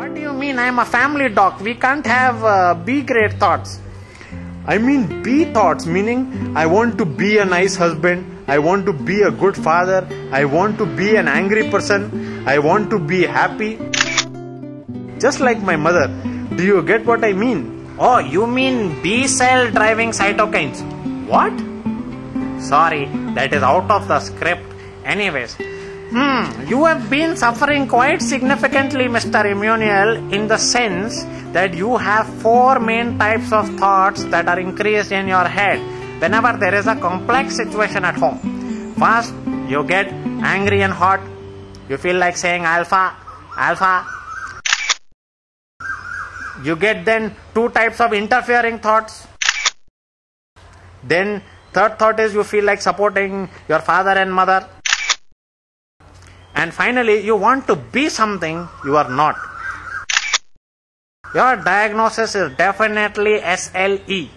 What do you mean? I am a family doc. We can't have B grade thoughts. I mean B thoughts, meaning I want to be a nice husband, I want to be a good father, I want to be an angry person, I want to be happy. Just like my mother. Do you get what I mean? Oh, you mean B cell driving cytokines? What? Sorry, that is out of the script. Anyways, you have been suffering quite significantly, Mr. Immanuel, in the sense that you have 4 main types of thoughts that are increased in your head whenever there is a complex situation at home. First, you get angry and hot. You feel like saying alpha, alpha. You get then 2 types of interfering thoughts. Then third thought is you feel like supporting your father and mother. And finally, you want to be something you are not. Your diagnosis is definitely SLE.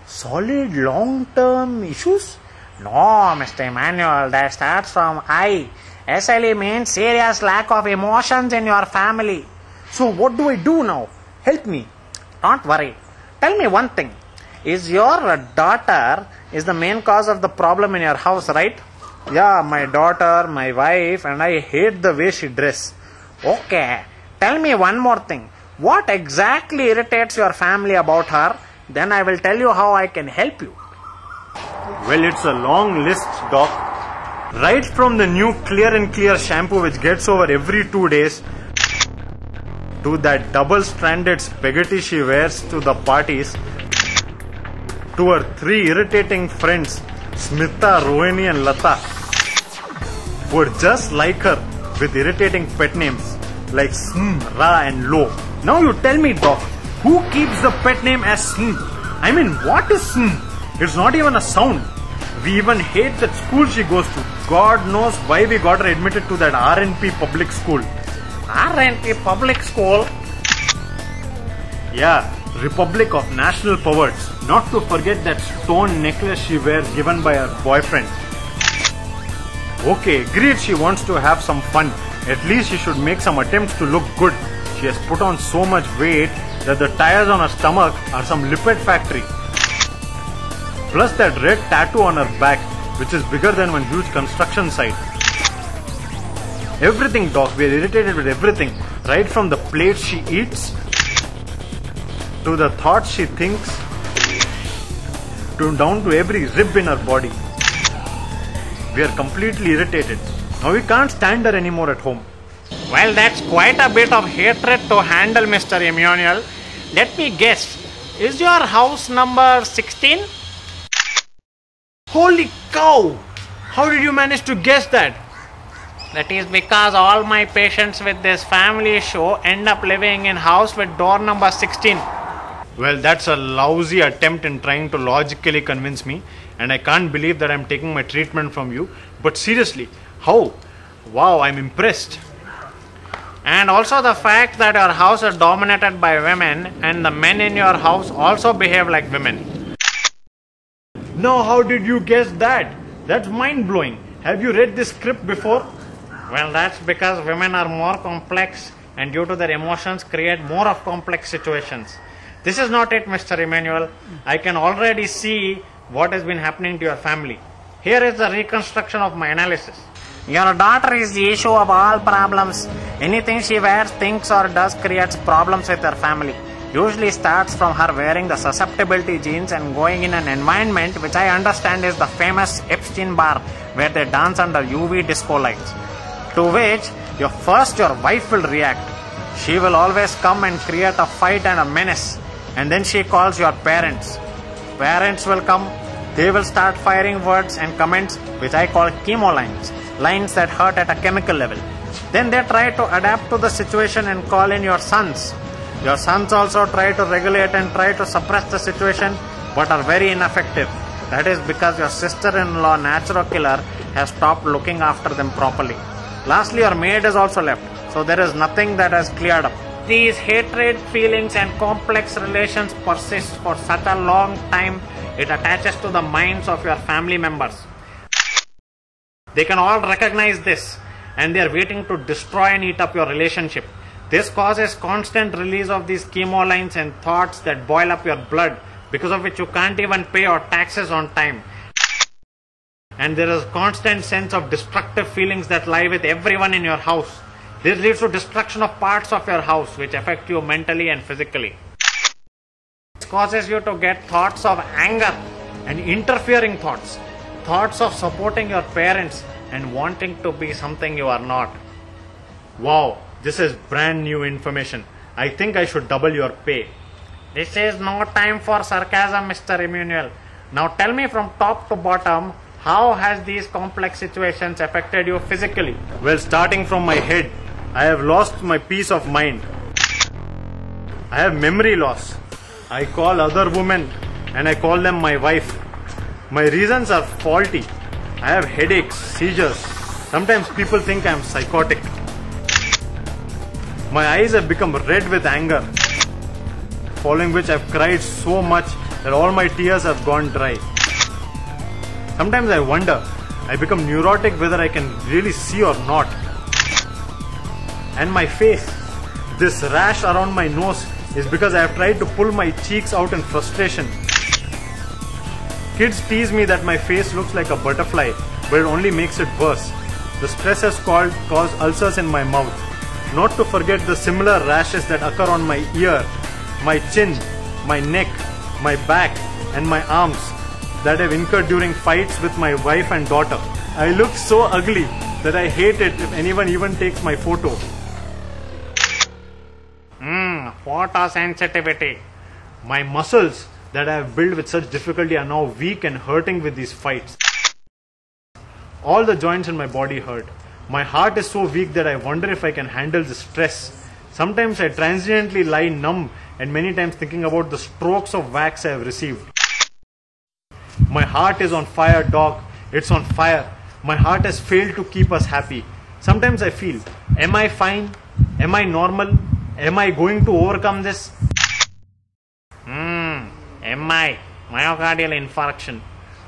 Solid long-term issues? No, Mr. Immanuel, that starts from I. SLE means serious lack of emotions in your family. So what do I do now? Help me. Don't worry. Tell me one thing. Is your daughter is the main cause of the problem in your house, right? Yeah, my daughter, my wife, and I hate the way she dresses. Okay. Tell me one more thing. What exactly irritates your family about her? Then I will tell you how I can help you. Well, it's a long list, Doc. Right from the new Clear and Clear shampoo which gets over every 2 days, to that double-stranded spaghetti she wears to the parties, to her 3 irritating friends, Smita, Rohini and Lata, who are just like her with irritating pet names like Sm, Ra and Lo. Now you tell me, Doc, who keeps the pet name as Sm? I mean, what is Sm? It's not even a sound. We even hate that school she goes to. God knows why we got her admitted to that RNP public school. RNP public school? Yeah, Republic of National Poets. Not to forget that stone necklace she wears given by her boyfriend. Okay, agreed she wants to have some fun. At least she should make some attempts to look good. She has put on so much weight that the tires on her stomach are some lipid factory. Plus that red tattoo on her back, which is bigger than one huge construction site. Everything, Doc, we are irritated with everything. Right from the plates she eats, to the thoughts she thinks, to down to every rib in her body. We are completely irritated. Now we can't stand her anymore at home. Well, that's quite a bit of hatred to handle, Mr. Immanuel. Let me guess. Is your house number 16? Holy cow! How did you manage to guess that? That is because all my patients with this family issue end up living in house with door number 16. Well, that's a lousy attempt in trying to logically convince me, and I can't believe that I'm taking my treatment from you. But seriously, how? Wow, I'm impressed. And also the fact that your house is dominated by women and the men in your house also behave like women. Now, how did you guess that? That's mind-blowing. Have you read this script before? Well, that's because women are more complex and due to their emotions create more of complex situations. This is not it, Mr. Immanuel. I can already see what has been happening to your family. Here is the reconstruction of my analysis. Your daughter is the issue of all problems. Anything she wears, thinks or does creates problems with her family. Usually starts from her wearing the susceptibility genes and going in an environment which I understand is the famous Epstein bar where they dance under UV disco lights. To which your wife will react. She will always come and create a fight and a menace. And then she calls your parents. Parents will come. They will start firing words and comments which I call chemo lines. Lines that hurt at a chemical level. Then they try to adapt to the situation and call in your sons. Your sons also try to regulate and try to suppress the situation but are very ineffective. That is because your sister-in-law natural killer has stopped looking after them properly. Lastly, your maid is also left. So there is nothing that has cleared up. These hatred feelings and complex relations persist for such a long time, it attaches to the minds of your family members. They can all recognize this and they are waiting to destroy and eat up your relationship. This causes constant release of these chemolines and thoughts that boil up your blood, because of which you can't even pay your taxes on time. And there is constant sense of destructive feelings that lie with everyone in your house. This leads to destruction of parts of your house which affect you mentally and physically. It causes you to get thoughts of anger and interfering thoughts, thoughts of supporting your parents and wanting to be something you are not. Wow, this is brand new information. I think I should double your pay. This is no time for sarcasm, Mr. Emmanuel. Now tell me from top to bottom, how has these complex situations affected you physically? Well, starting from my head, I have lost my peace of mind. I have memory loss. I call other women and I call them my wife. My reasons are faulty. I have headaches, seizures. Sometimes people think I am psychotic. My eyes have become red with anger, following which I have cried so much that all my tears have gone dry. Sometimes I wonder, I become neurotic whether I can really see or not. And my face, this rash around my nose is because I have tried to pull my cheeks out in frustration. Kids tease me that my face looks like a butterfly, but it only makes it worse. The stress has caused ulcers in my mouth. Not to forget the similar rashes that occur on my ear, my chin, my neck, my back and my arms that I've incurred during fights with my wife and daughter. I look so ugly that I hate it if anyone even takes my photo. Photosensitivity. My muscles that I have built with such difficulty are now weak and hurting with these fights. All the joints in my body hurt. My heart is so weak that I wonder if I can handle the stress. Sometimes I transiently lie numb and many times thinking about the strokes of wax I have received. My heart is on fire, dog. It's on fire. My heart has failed to keep us happy. Sometimes I feel, am I fine? Am I normal? Am I going to overcome this? MI, myocardial infarction.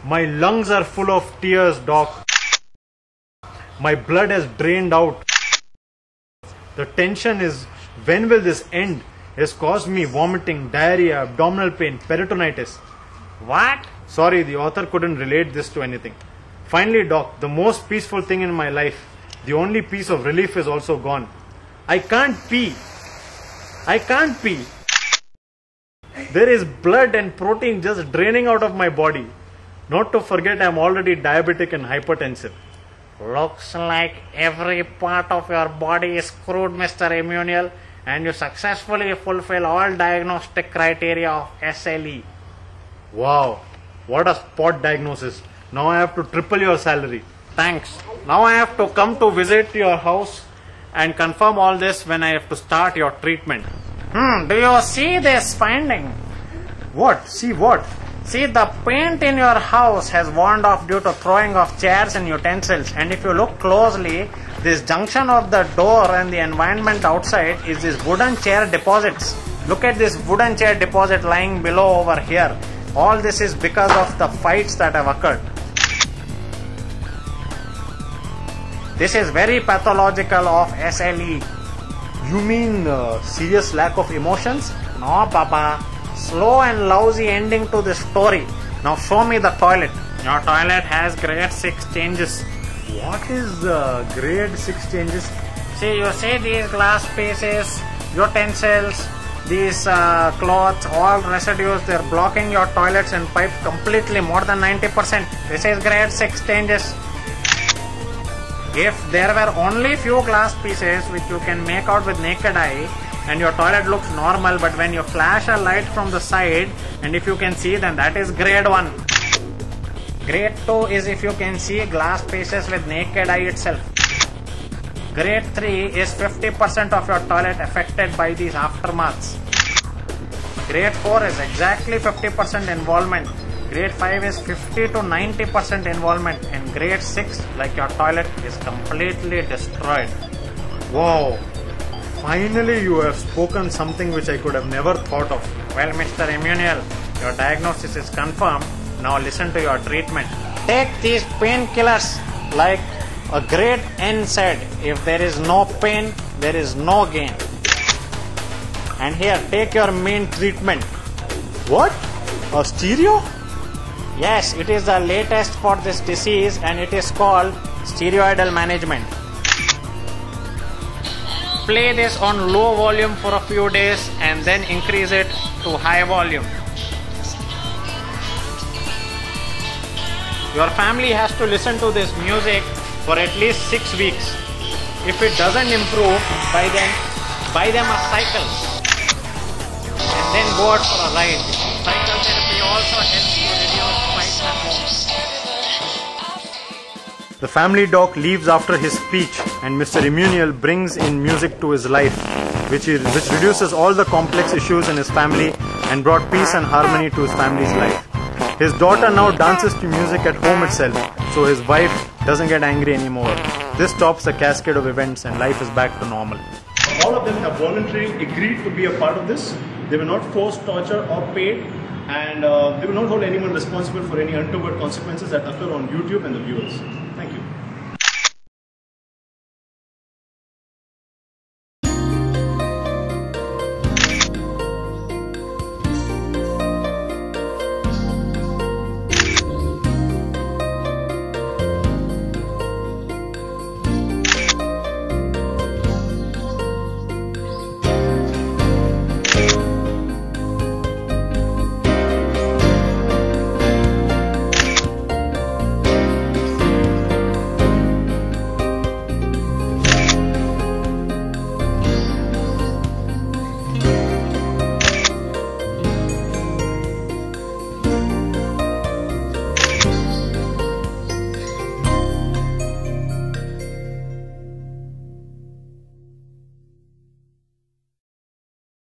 My lungs are full of tears, doc. My blood has drained out. The tension is, when will this end? Has caused me vomiting, diarrhea, abdominal pain, peritonitis. What? Sorry, the author couldn't relate this to anything. Finally, doc, the most peaceful thing in my life, the only piece of relief is also gone. I can't pee. I can't pee. There is blood and protein just draining out of my body. Not to forget, I am already diabetic and hypertensive. Looks like every part of your body is screwed, Mr. Emmanuel, and you successfully fulfill all diagnostic criteria of SLE. Wow, what a spot diagnosis. Now I have to triple your salary. Thanks. Now I have to come to visit your house and confirm all this when I have to start your treatment. Do you see this finding? What? See what? See, the paint in your house has worn off due to throwing of chairs and utensils, and if you look closely, this junction of the door and the environment outside is these wooden chair deposits. Look at this wooden chair deposit lying below over here. All this is because of the fights that have occurred. This is very pathological of SLE. You mean serious lack of emotions? No, Papa. Slow and lousy ending to this story. Now show me the toilet. Your toilet has grade 6 changes. What is grade 6 changes? See, you see these glass pieces, utensils, these clothes, all residues, they're blocking your toilets and pipes completely, more than 90%. This is grade 6 changes. If there were only few glass pieces which you can make out with naked eye and your toilet looks normal, but when you flash a light from the side and if you can see, then that is grade 1. Grade 2 is if you can see glass pieces with naked eye itself. Grade 3 is 50% of your toilet affected by these aftermaths. Grade 4 is exactly 50% involvement. Grade 5 is 50 to 90% involvement, and grade 6, like your toilet, is completely destroyed. Wow, finally you have spoken something which I could have never thought of. Well, Mr. Emmanuel, your diagnosis is confirmed. Now listen to your treatment. Take these painkillers like a great N said, if there is no pain, there is no gain. And here, take your main treatment. What? A stereo? Yes, it is the latest for this disease and it is called steroidal management. Play this on low volume for a few days and then increase it to high volume. Your family has to listen to this music for at least 6 weeks. If it doesn't improve, by then buy them a cycle and then go out for a ride. Cycle therapy also helps you reduce fights at home. The family doc leaves after his speech and Mr. Immunial brings in music to his life, which reduces all the complex issues in his family and brought peace and harmony to his family's life. His daughter now dances to music at home itself, so his wife doesn't get angry anymore. This stops the cascade of events and life is back to normal. All of them have voluntarily agreed to be a part of this. They were not forced, tortured or paid, and they will not hold anyone responsible for any untoward consequences that occur on YouTube and the viewers.